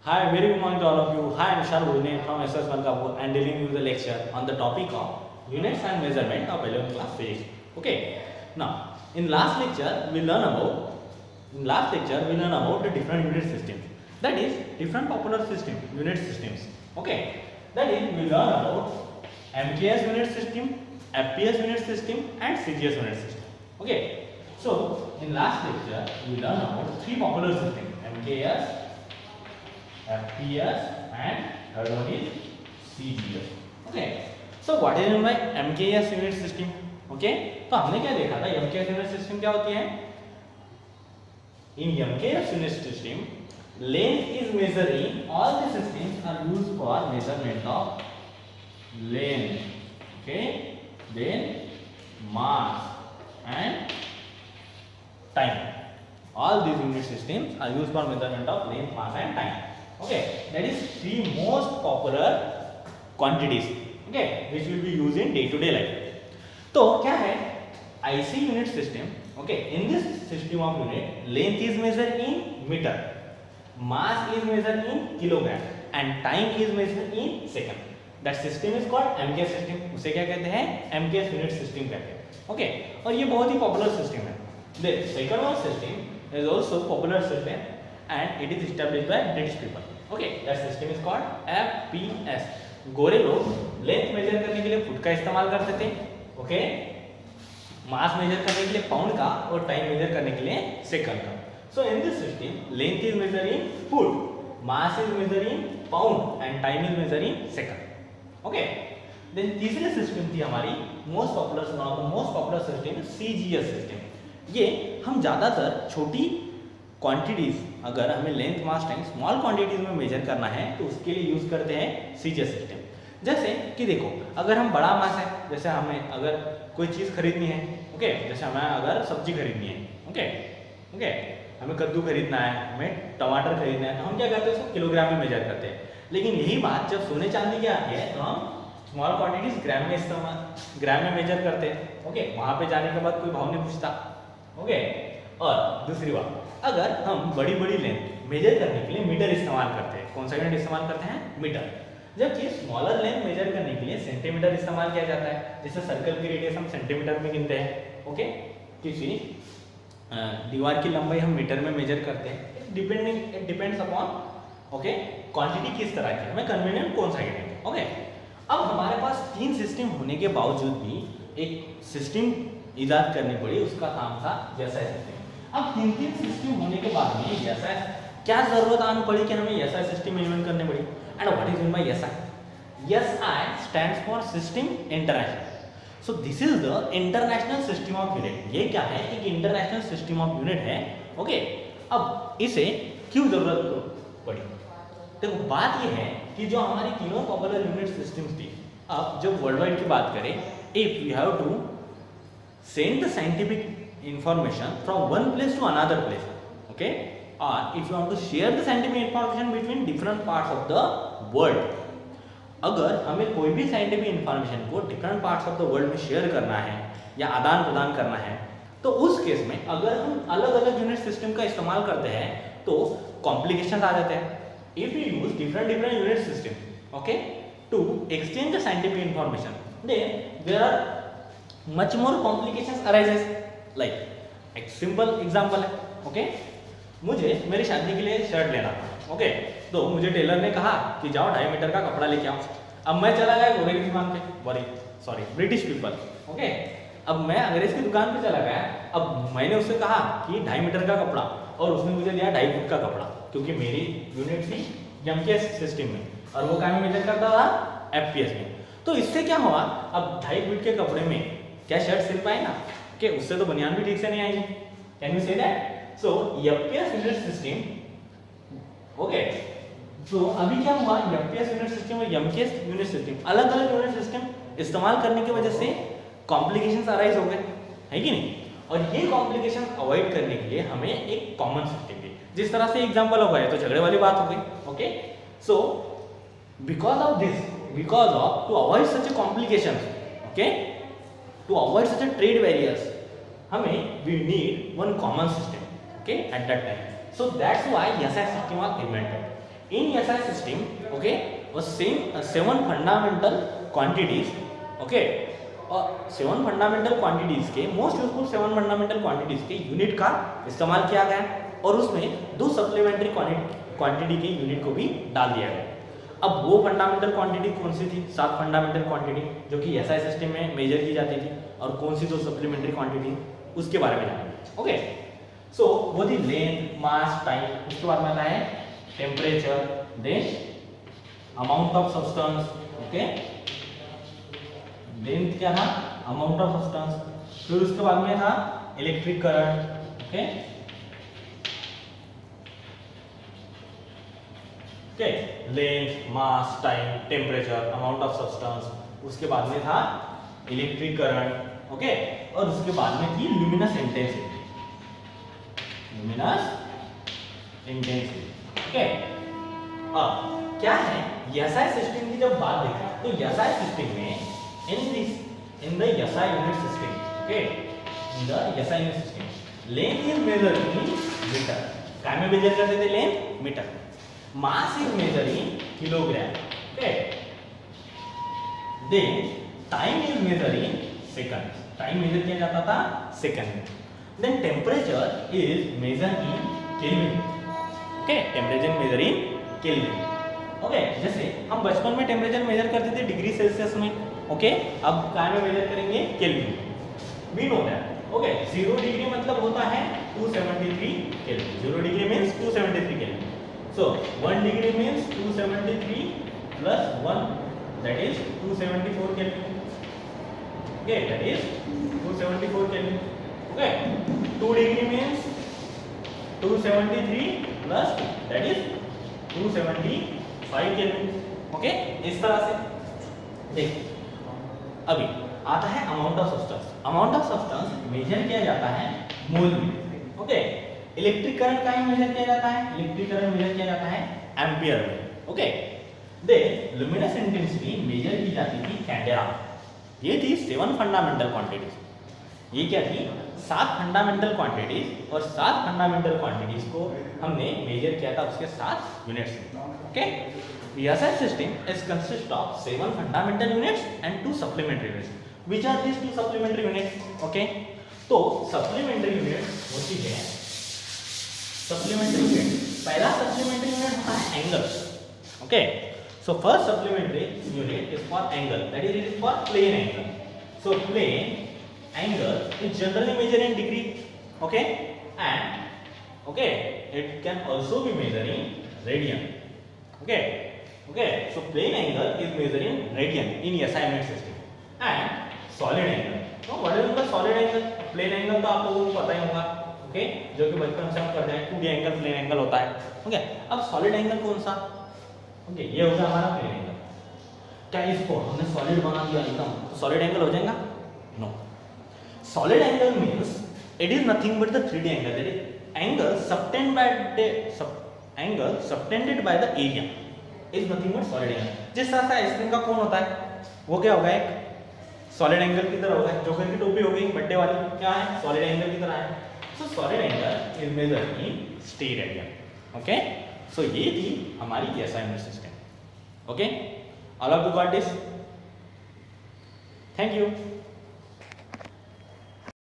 Hi, very good morning to all of you. Hi, I'm Shah Udine from SS Malkapur and dealing with the lecture on the topic of units and measurement of 11th class physics. Okay. Now, in last lecture we learn about the different unit systems. That is different popular system unit systems. Okay. That is we learn about MKS unit system, FPS unit system, and CGS unit system. Okay. So, in last lecture we learn about three popular systems: MKS, FPS and third one is CGS. Okay. So what is meant by MKS unit system? Okay. तो हमने क्या देखा था? MKS unit system क्या होती है? In MKS unit system, length is measuring. All the systems are used for measurement of length. Okay. Then mass and time. All these unit systems are used for measurement of length, mass and time. Okay, that is three most popular quantities. Okay, which will be used in day-to-day life. तो क्या है IC unit system? Okay, in this system of unit, length is measured in meter, mass is measured in kilogram, and time is measured in second. That system is called MKS system. उसे क्या कहते हैं? MKS unit system कहते हैं. Okay, और ये बहुत ही popular system है. The second one system is also popular system. And it is established by British people. Okay, that system is called FPS. गोरे लोग लेंथ मेजर करने के लिए फुट का इस्तेमाल करते थे. ओके, मास मेजर करने के लिए पाउंड का और टाइम मेजर करने के लिए सेकंड का. So in this system length is measure in foot, mass is measure in pound and time is measure in second. Okay, then तीसरी सिस्टम थी हमारी most popular system CGS system. ये हम ज्यादातर छोटी क्वांटिटीज, अगर हमें length, mass, time small quantities में मेजर करना है तो उसके लिए यूज करते हैं CGS सिस्टम. जैसे कि देखो, अगर हम बड़ा मास है, जैसे हमें अगर कोई चीज़ खरीदनी है, ओके, जैसे हमें अगर सब्जी खरीदनी है, ओके, हमें कद्दू खरीदना है, हमें टमाटर खरीदना है, तो हम क्या करते हैं? उसको किलोग्राम में मेजर करते हैं. लेकिन यही बात जब सोने चांदी की आती है तो हम स्मॉल क्वांटिटीज ग्राम में मेजर करते हैं. ओके, वहाँ पे जाने के बाद कोई भाव नहीं पूछता. ओके, और दूसरी बात, अगर हम बड़ी लेंथ मेजर करने के लिए मीटर इस्तेमाल करते हैं. कौन सा यूनिट इस्तेमाल करते हैं? मीटर. जबकि स्मॉलर लेंथ मेजर करने के लिए सेंटीमीटर इस्तेमाल किया जाता है. जैसे सर्कल की रेडियस हम सेंटीमीटर में गिनते हैं. ओके, किसी दीवार की लंबाई हम मीटर में मेजर करते हैं. It depends upon okay quantity किस तरह की, हमें कन्वीनियंट कौन सा गिनेंगे. ओके, अब हमारे पास तीन सिस्टम होने के बावजूद भी एक सिस्टम इजाद करनी पड़ी, उसका नाम था SI सिस्टम. अब तीन सिस्टम होने के बाद में SI क्या जरूरत आने पड़ी कि हमें SI सिस्टम इन्वेंट करने पड़ी. And what is mean by SI? SI stands for system international. So this is the international system of unit. ये क्या है? एक इंटरनेशनल सिस्टम ऑफ यूनिट है. ओके, अब इसे क्यों जरूरत पड़ी? देखो, बात ये है कि जो हमारी तीनों पॉपुलर यूनिट सिस्टम्स थी, अब जब वर्ल्ड वाइड की बात करें, if we have to send the scientific information from one place to another place, okay, or if you want to share the scientific information between different parts of the world, अगर हमें कोई भी scientific information को different parts of the world में share करना है या आदान प्रदान करना है, तो उस केस में अगर हम अलग अलग यूनिट सिस्टम का इस्तेमाल करते हैं तो कॉम्प्लिकेशंस आ जाते हैं. If you use different unit system, okay, to exchange the scientific information, then there are much more complications arises. like एक सिंपल एग्जांपल है. ओके, मुझे मेरी शादी के लिए शर्ट लेना था. ओके, तो मुझे टेलर ने कहा कि जाओ 2.5 मीटर का कपड़ा लेके आओ. अब मैं चला गया गोरे की दुकान पे, ब्रिटिश पीपल. ओके, अब मैं अंग्रेज की दुकान पे चला गया. अब मैंने उससे कहा कि 2.5 मीटर का कपड़ा, और उसने मुझे दिया 2.5 फुट का कपड़ा, क्योंकि मेरी यूनिट थी MKS सिस्टम में और वो काम मेजर करता था FPS में. तो इससे क्या हुआ? अब 2.5 फुट के कपड़े में क्या शर्ट सिल पाएगा? कि उससे तो बनियान भी ठीक से नहीं आएगी. Can you say that? So FPS unit system. Okay, तो अभी क्या हुआ? FPS यूनिट सिस्टम और MKS यूनिट सिस्टम, अलग अलग यूनिट सिस्टम इस्तेमाल करने की वजह से कॉम्प्लिकेशंस अराइज हो गए, है कि नहीं? और ये कॉम्प्लिकेशन अवॉइड करने के लिए हमें एक कॉमन सिस्टम की, जिस तरह से एग्जांपल हो गया तो झगड़े वाली बात हो गई. Okay, so because of to avoid such a complications, okay, to avoid such a trade barriers, हमें we need one common system, okay, at that time. So that's why SI system was invented. In SI system, okay, was same 7 fundamental quantities, okay, और 7 fundamental quantities के most useful 7 fundamental quantities के unit का इस्तेमाल किया गया और उसमें 2 supplementary quantity के यूनिट को भी डाल दिया गया। अब वो फंडामेंटल क्वांटिटी कौन सी थी? 7 फंडामेंटल क्वांटिटी जो कि एसआई सिस्टम में मेजर की जाती थी, और कौन सी 2 सप्लीमेंट्री क्वांटिटी उसके बारे में जानेंगे। ओके, सो वो थी लेंथ, मास, टाइम। उसके बाद में आता है temperature, then amount of substance, okay, length क्या था? Amount of substance. फिर उसके बाद में था electric current, okay, okay, length, mass, time, temperature, amount of substance. उसके बाद में था इलेक्ट्रिक करंट, ओके, और उसके बाद में थी luminous intensity, luminous intensity, okay. अब क्या है एसआई सिस्टम की जब बात देखें तो एसआई सिस्टम में in the SI unit system, okay, in the SI unit system, length is measured in meter. काय में मेजर करते थे? Length, metre. Mass is measure in kilogram, okay, then time is measure in second. Time measure किया जाता था second में। then temperature is measure in kelvin, okay, temperature measure in kelvin, okay. जैसे हम बचपन में टेम्परेचर मेजर करते थे डिग्री सेल्सियस में, ओके, अब काय में मेजर करेंगे? Kelvin. We know that, okay. 0 degree मतलब होता है 273 kelvin. 0 degree means 273 kelvin. So 1 degree means 273 plus 1, that is 274 kelvin, okay, that is 274 kelvin, okay. 2 degree means 273 plus that is 275 kelvin, okay. इस तरह से देखिए। अभी आता है amount of substance. Amount of substance measure किया जाता है मोल में, ओके। इलेक्ट्रिक करंट का ही मेजर किया जाता है, इलेक्ट्रिक करंट मेजर किया जाता है एम्पियर में, okay. Then luminous intensity measure की जाती थी कैंडेला। ये थी 7 फंडामेंटल क्वांटिटीज। ये क्या थी? 7 फंडामेंटल क्वांटिटीज, और 7 फंडामेंटल क्वांटिटीज को हमने मेजर किया था उसके 7 यूनिट्स में, okay. The SI system is consist of 7 fundamental units and 2 supplementary units. Which are these 2 supplementary units? Okay. तो supplementary unit होती है, supplementary unit, पहला supplementary unit होता है angle. Okay. So first supplementary unit is for angle. That is, it is for plane angle. So plane angle is generally measured in degree. Okay. And okay, it can also be measured in radian. Okay. Okay, so plane angle is measured in radian in SI unit system. And solid angle. So what is the solid angle? Plane angle तो आप लोगों को पता ही होगा, okay, जो कि बचपन से हम करते हैं। 2D एंगल प्लेन एंगल होता है, okay। अब सॉलिड एंगल कौन सा? okay, ये होगा हमारा प्लेन एंगल। क्या इसको हमने सॉलिड बना दिया एकदम तो सॉलिड एंगल हो जाएगा? No. Solid angle means it is nothing but the 3D angle, that is angle subtended by the area is nothing but solid angle. जिस तरह से आइसक्रीम का कोन होता है वो क्या होगा? एक सॉलिड एंगल की तरह होगा। जोकर की टोपी हो गई बर्थडे वाली, क्या है? सॉलिड एंगल की तरह है। So solid angle is measured in steradian, okay. So ये थी हमारी SI unit system, okay. All of you got this? Thank you.